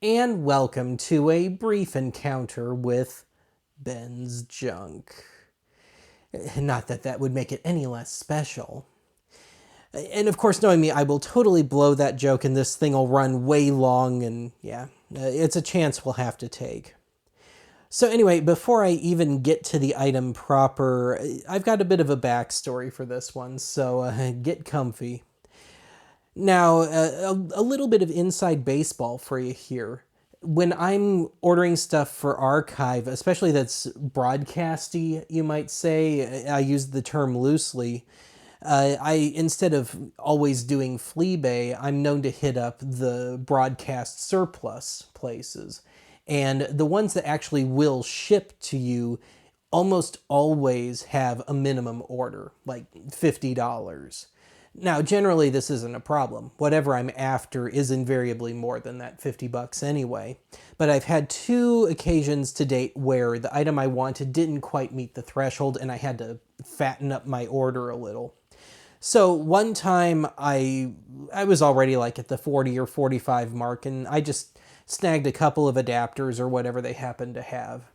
and welcome to a brief encounter with Ben's junk. Not that that would make it any less special. And of course, knowing me, I will totally blow that joke and this thing will run way long, and yeah, it's a chance we'll have to take. So anyway, before I even get to the item proper, I've got a bit of a backstory for this one, so get comfy. Now, a little bit of inside baseball for you here. When I'm ordering stuff for archive, especially that's broadcasty, you might say, I use the term loosely. I instead of always doing Fleabay, I'm known to hit up the broadcast surplus places, and the ones that actually will ship to you almost always have a minimum order, like $50. Now, generally, this isn't a problem. Whatever I'm after is invariably more than that 50 bucks anyway. But I've had two occasions to date where the item I wanted didn't quite meet the threshold and I had to fatten up my order a little. So one time I was already like at the 40 or 45 mark and I just snagged a couple of adapters or whatever they happened to have.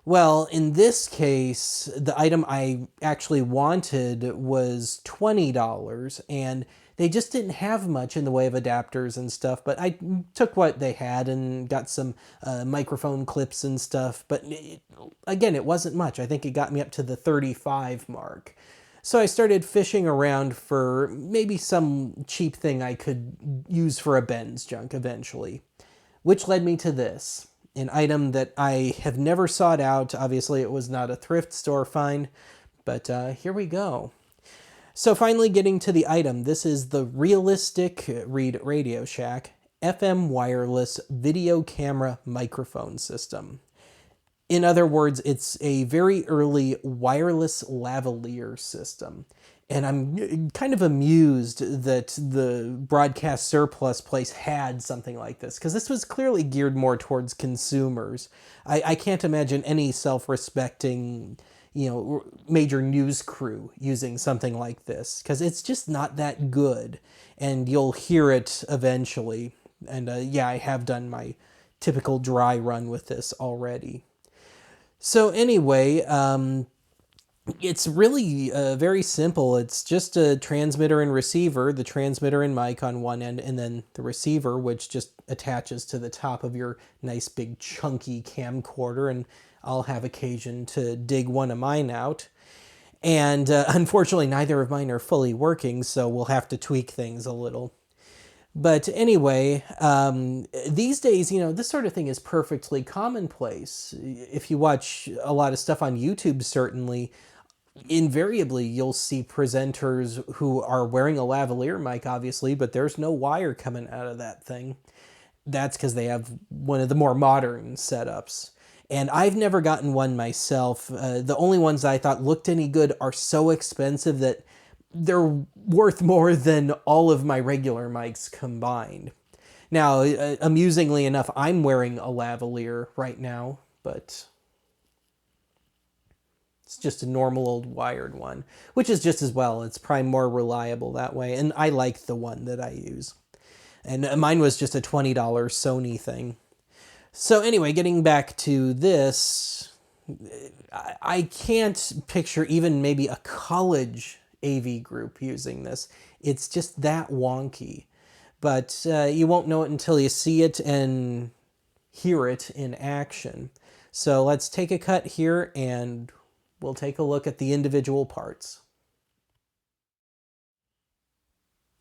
Well, in this case, the item I actually wanted was $20, and they just didn't have much in the way of adapters and stuff, but I took what they had and got some microphone clips and stuff, but again, it wasn't much. I think it got me up to the 35 mark. So I started fishing around for maybe some cheap thing I could use for a Ben's junk eventually, which led me to this, an item that I have never sought out. Obviously, it was not a thrift store find, but here we go. So finally getting to the item, this is the Realistic, read Radio Shack, FM wireless video camera microphone system. In other words, it's a very early wireless lavalier system. And I'm kind of amused that the broadcast surplus place had something like this, because this was clearly geared more towards consumers. I can't imagine any self-respecting, major news crew using something like this, because it's just not that good. And you'll hear it eventually. And yeah, I have done my typical dry run with this already. So anyway, it's really very simple. It's just a transmitter and receiver, the transmitter and mic on one end, and then the receiver, which just attaches to the top of your nice big chunky camcorder, and I'll have occasion to dig one of mine out. And unfortunately, neither of mine are fully working, so we'll have to tweak things a little. But anyway, these days, this sort of thing is perfectly commonplace. If you watch a lot of stuff on YouTube, certainly, invariably you'll see presenters who are wearing a lavalier mic, obviously, but there's no wire coming out of that thing. That's because they have one of the more modern setups. And I've never gotten one myself. The only ones I thought looked any good are so expensive that they're worth more than all of my regular mics combined. Now, amusingly enough, I'm wearing a lavalier right now, but it's just a normal old wired one, which is just as well. It's probably more reliable that way, and I like the one that I use. And mine was just a $20 Sony thing. So anyway, getting back to this, I can't picture even maybe a college AV group using this. It's just that wonky. But you won't know it until you see it and hear it in action. So let's take a cut here and we'll take a look at the individual parts.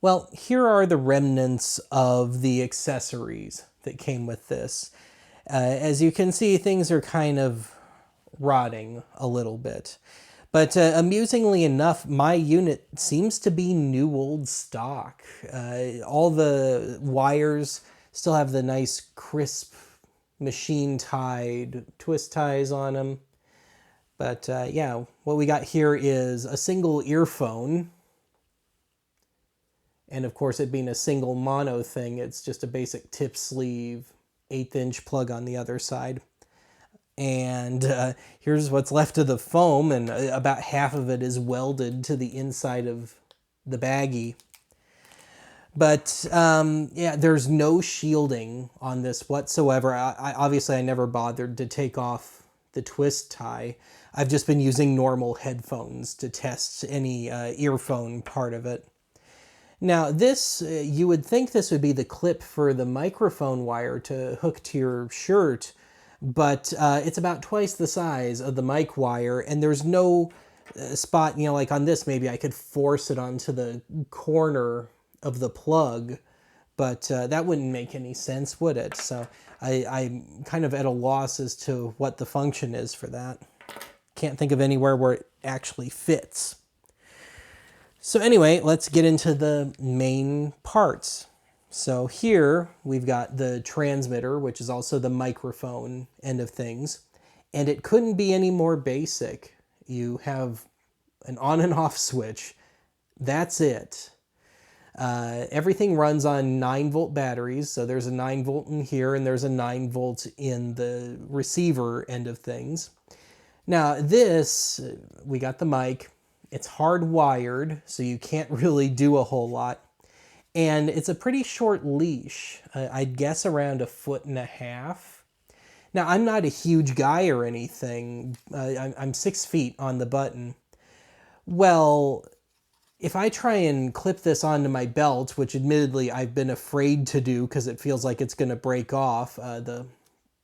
Well, here are the remnants of the accessories that came with this. As you can see, things are kind of rotting a little bit. But amusingly enough, my unit seems to be new old stock. All the wires still have the nice crisp machine-tied twist ties on them. But yeah, what we got here is a single earphone. And of course, it being a single mono thing, it's just a basic tip sleeve, 1/8" plug on the other side. And here's what's left of the foam, and about half of it is welded to the inside of the baggie. But yeah, there's no shielding on this whatsoever. Obviously I never bothered to take off the twist tie. I've just been using normal headphones to test any earphone part of it. Now this, you would think this would be the clip for the microphone wire to hook to your shirt, but it's about twice the size of the mic wire, and there's no spot, you know, like on this, maybe I could force it onto the corner of the plug, but that wouldn't make any sense, would it? So I'm kind of at a loss as to what the function is for that. Can't think of anywhere where it actually fits. So anyway, let's get into the main parts. So here we've got the transmitter, which is also the microphone end of things. And it couldn't be any more basic. You have an on and off switch. That's it. Everything runs on 9-volt batteries. So there's a 9-volt in here and there's a 9-volt in the receiver end of things. Now this, we got the mic. It's hardwired, so you can't really do a whole lot. And it's a pretty short leash. I'd guess around 1.5 feet. Now, I'm not a huge guy or anything. I'm 6 feet on the button. Well, if I try and clip this onto my belt, which admittedly I've been afraid to do because it feels like it's going to break off, the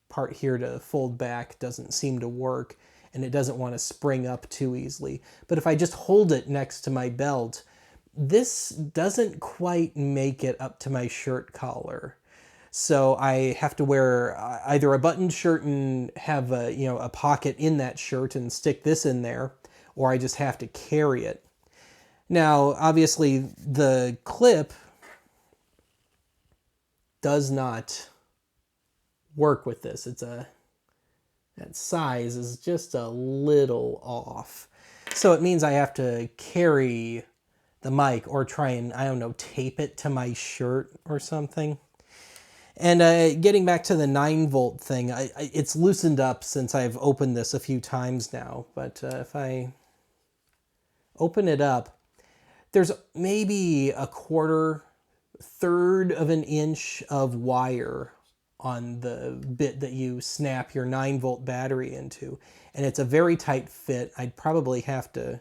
part here to fold back doesn't seem to work, and it doesn't want to spring up too easily. But if I just hold it next to my belt, this doesn't quite make it up to my shirt collar. So I have to wear either a buttoned shirt and have a, you know, a pocket in that shirt and stick this in there, or I just have to carry it. Now, obviously, the clip does not work with this. That size is just a little off. So it means I have to carry the mic or try and, I don't know, tape it to my shirt or something. And getting back to the 9-volt thing, it's loosened up since I've opened this a few times now. But if I open it up, there's maybe a third of an inch of wire on the bit that you snap your 9-volt battery into. And it's a very tight fit. I'd probably have to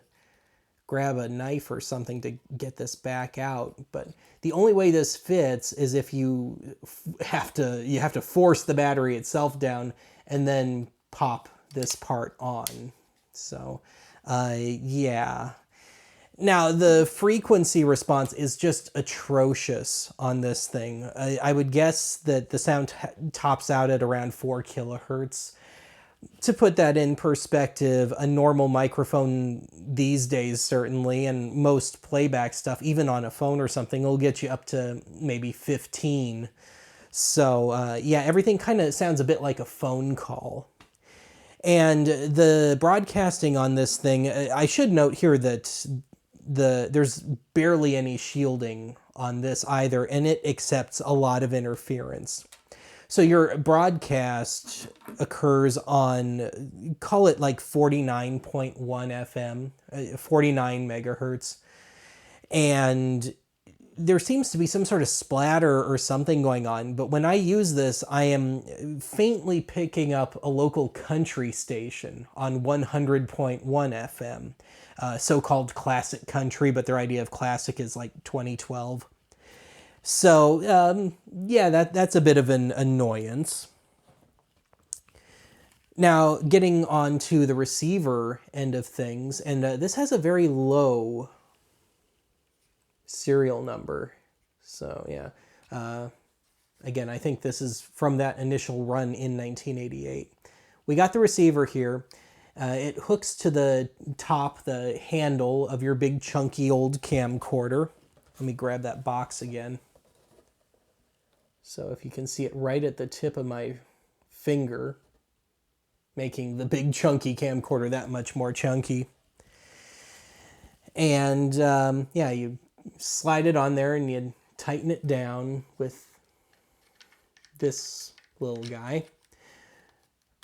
grab a knife or something to get this back out. But the only way this fits is if you have to force the battery itself down and then pop this part on. So, yeah. Now, the frequency response is just atrocious on this thing. I would guess that the sound tops out at around 4 kilohertz. To put that in perspective, a normal microphone these days, certainly, and most playback stuff, even on a phone or something, will get you up to maybe 15. So, yeah, everything kind of sounds a bit like a phone call. And the broadcasting on this thing, I should note here that there's barely any shielding on this either, and it accepts a lot of interference. So your broadcast occurs on, call it like 49.1 FM, 49 megahertz, and there seems to be some sort of splatter or something going on, but when I use this, I am faintly picking up a local country station on 100.1 FM. So-called classic country, but their idea of classic is like 2012. So, yeah, that's a bit of an annoyance. Now, getting on to the receiver end of things, and this has a very low serial number. So, yeah. Again, I think this is from that initial run in 1988. We got the receiver here. It hooks to the top, the handle of your big chunky old camcorder. Let me grab that box again. So if you can see it right at the tip of my finger, making the big chunky camcorder that much more chunky. And yeah, you slide it on there and you tighten it down with this little guy.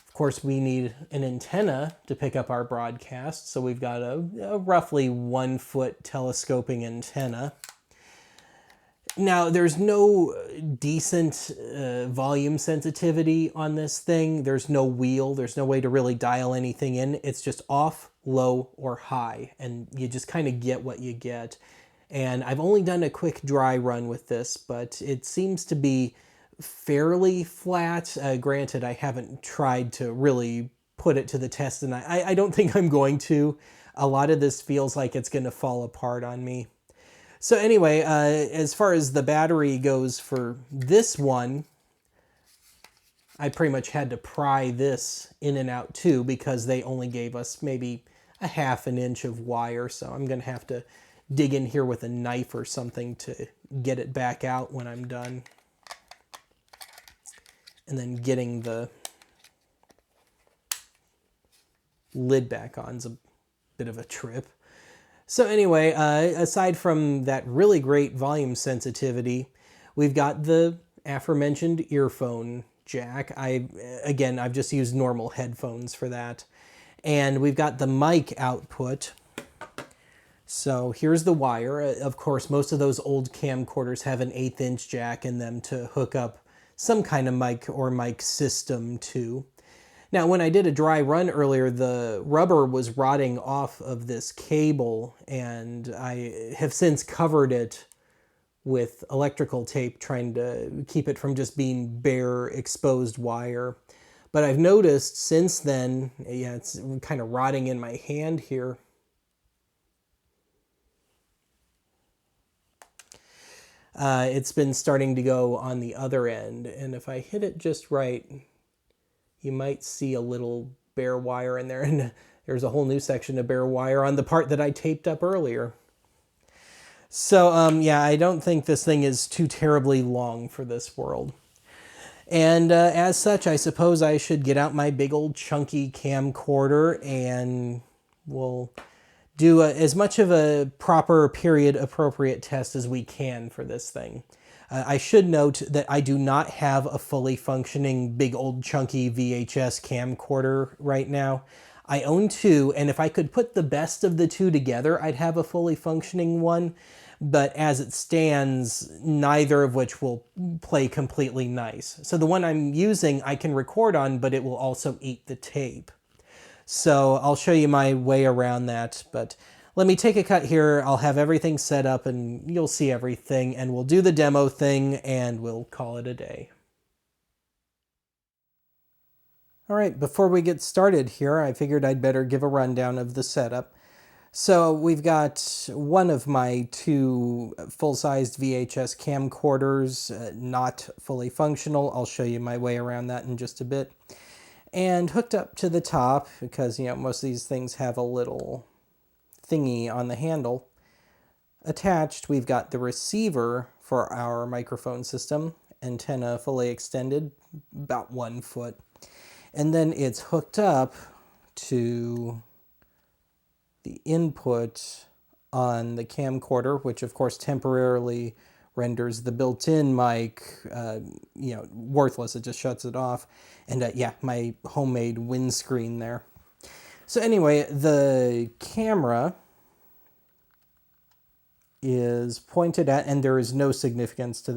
Of course, we need an antenna to pick up our broadcast, so we've got a roughly 1 foot telescoping antenna. Now, there's no decent volume sensitivity on this thing. There's no wheel. There's no way to really dial anything in. It's just off, low, or high, and you just kind of get what you get. And I've only done a quick dry run with this, but it seems to be fairly flat. Granted, I haven't tried to really put it to the test, and I don't think I'm going to. A lot of this feels like it's going to fall apart on me. So anyway, as far as the battery goes for this one, I pretty much had to pry this in and out too because they only gave us maybe a ½ inch of wire. So I'm going to have to dig in here with a knife or something to get it back out when I'm done. And then getting the lid back on is a bit of a trip. So anyway, aside from that really great volume sensitivity, we've got the aforementioned earphone jack. I've just used normal headphones for that. And we've got the mic output. So here's the wire. Of course, most of those old camcorders have an 1/8 inch jack in them to hook up some kind of mic or mic system to. Now, when I did a dry run earlier, the rubber was rotting off of this cable, and I have since covered it with electrical tape, trying to keep it from just being bare, exposed wire. But I've noticed since then, yeah, it's kind of rotting in my hand here. It's been starting to go on the other end, and if I hit it just right, you might see a little bare wire in there, and there's a whole new section of bare wire on the part that I taped up earlier. So, yeah, I don't think this thing is too terribly long for this world. And as such, I suppose I should get out my big old chunky camcorder and we'll do as much of a proper period appropriate test as we can for this thing. I should note that I do not have a fully functioning big old chunky VHS camcorder right now. I own two, and if I could put the best of the two together, I'd have a fully functioning one. But as it stands, neither of which will play completely nice. So the one I'm using, I can record on, but it will also eat the tape. So I'll show you my way around that, but let me take a cut here. I'll have everything set up and you'll see everything, and we'll do the demo thing and we'll call it a day. All right, before we get started here, I figured I'd better give a rundown of the setup. So we've got one of my two full-sized VHS camcorders, not fully functional. I'll show you my way around that in just a bit. And hooked up to the top, because most of these things have a little thingy on the handle. Attached, we've got the receiver for our microphone system, antenna fully extended, about 1 foot. And then it's hooked up to the input on the camcorder, which of course temporarily renders the built-in mic, worthless. It just shuts it off. And yeah, my homemade windscreen there. So anyway, the camera is pointed at, and there is no significance to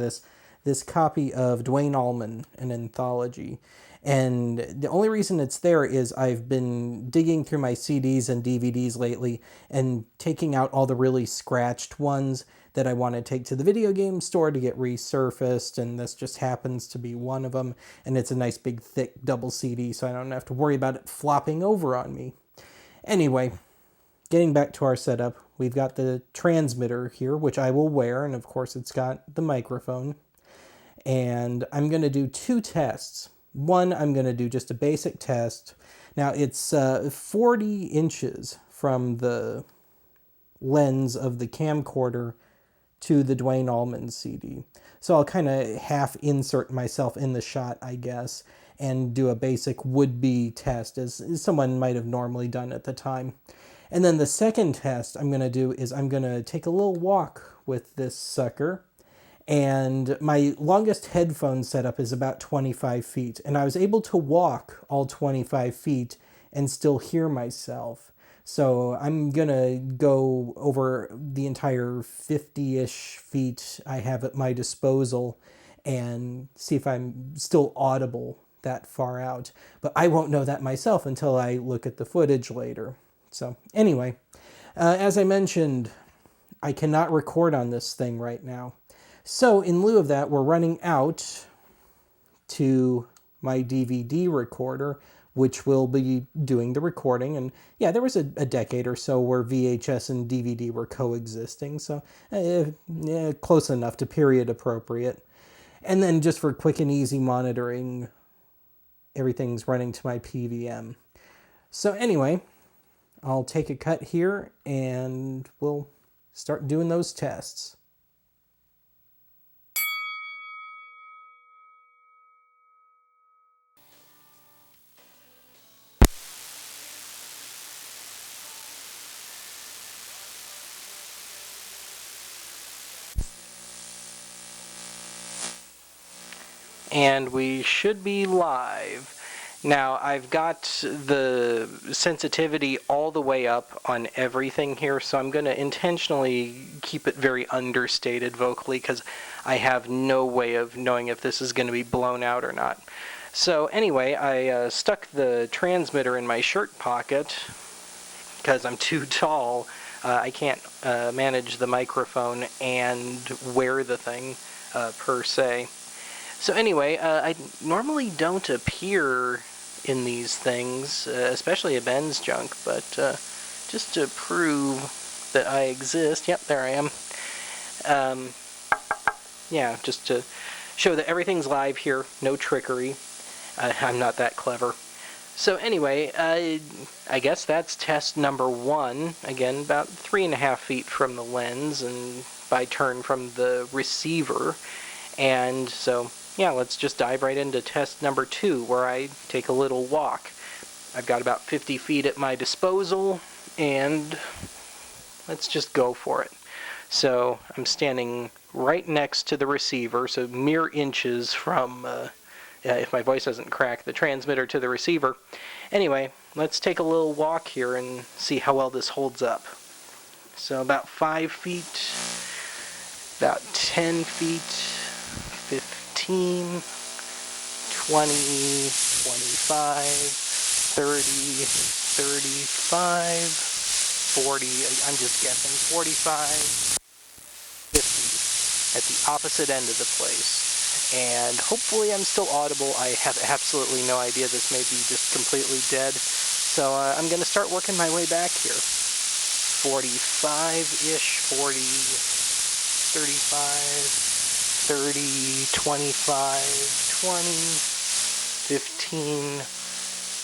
this copy of Duane Allman, an anthology. And the only reason it's there is I've been digging through my CDs and DVDs lately and taking out all the really scratched ones that I want to take to the video game store to get resurfaced, and this just happens to be one of them. And it's a nice big thick double CD, so I don't have to worry about it flopping over on me. Anyway, getting back to our setup, we've got the transmitter here, which I will wear, and of course it's got the microphone. And I'm going to do 2 tests. One, I'm going to do just a basic test. Now, it's 40 inches from the lens of the camcorder to the Duane Allman CD. So I'll kind of half insert myself in the shot, I guess, and do a basic would-be test, as someone might have normally done at the time. And then the second test I'm going to do is I'm going to take a little walk with this sucker. And my longest headphone setup is about 25 feet. And I was able to walk all 25 feet and still hear myself. So I'm gonna go over the entire 50-ish feet I have at my disposal and see if I'm still audible that far out. But I won't know that myself until I look at the footage later. So anyway, as I mentioned, I cannot record on this thing right now. So in lieu of that, we're running out to my DVD recorder, which will be doing the recording. And yeah, there was a decade or so where VHS and DVD were coexisting, so close enough to period appropriate. And then just for quick and easy monitoring, everything's running to my PVM. So anyway, I'll take a cut here and we'll start doing those tests. And we should be live. Now, I've got the sensitivity all the way up on everything here, so I'm going to intentionally keep it very understated vocally because I have no way of knowing if this is going to be blown out or not. So anyway, I stuck the transmitter in my shirt pocket because I'm too tall. I can't manage the microphone and wear the thing per se. So anyway, I normally don't appear in these things, especially a Ben's junk, but just to prove that I exist, yep, there I am. Yeah, just to show that everything's live here, no trickery. I'm not that clever. So anyway, I guess that's test number 1. Again, about 3.5 feet from the lens and by turn from the receiver. And so, yeah, let's just dive right into test number 2, where I take a little walk. I've got about 50 feet at my disposal, and let's just go for it. So I'm standing right next to the receiver, so mere inches from, if my voice doesn't crack, the transmitter to the receiver. Anyway, let's take a little walk here and see how well this holds up. So about 5 feet, about 10 feet, 15, 20, 25, 30, 35, 40, I'm just guessing, 45, 50 at the opposite end of the place. And hopefully I'm still audible. I have absolutely no idea. This may be just completely dead. So I'm going to start working my way back here. 45-ish, 40, 35, 30, 25, 20, 15,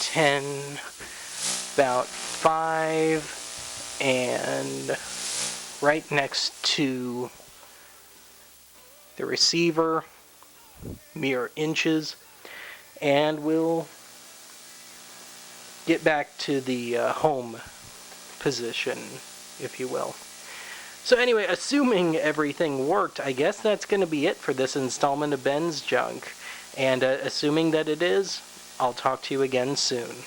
10, about 5, and right next to the receiver, mere inches, and we'll get back to the home position, if you will. So anyway, assuming everything worked, I guess that's going to be it for this installment of Ben's Junk. And assuming that it is, I'll talk to you again soon.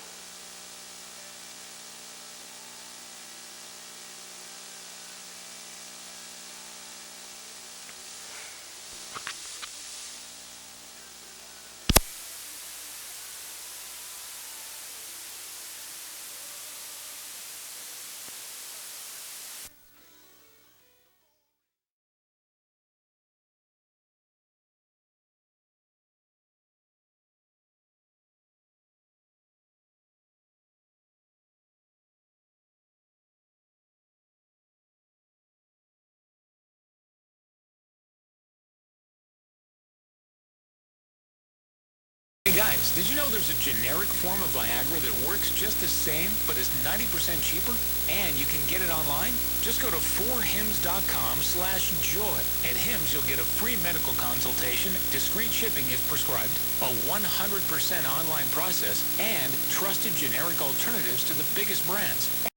Hey guys, did you know there's a generic form of Viagra that works just the same, but is 90% cheaper? And you can get it online? Just go to 4hims.com/joy. At Hims, you'll get a free medical consultation, discreet shipping if prescribed, a 100% online process, and trusted generic alternatives to the biggest brands.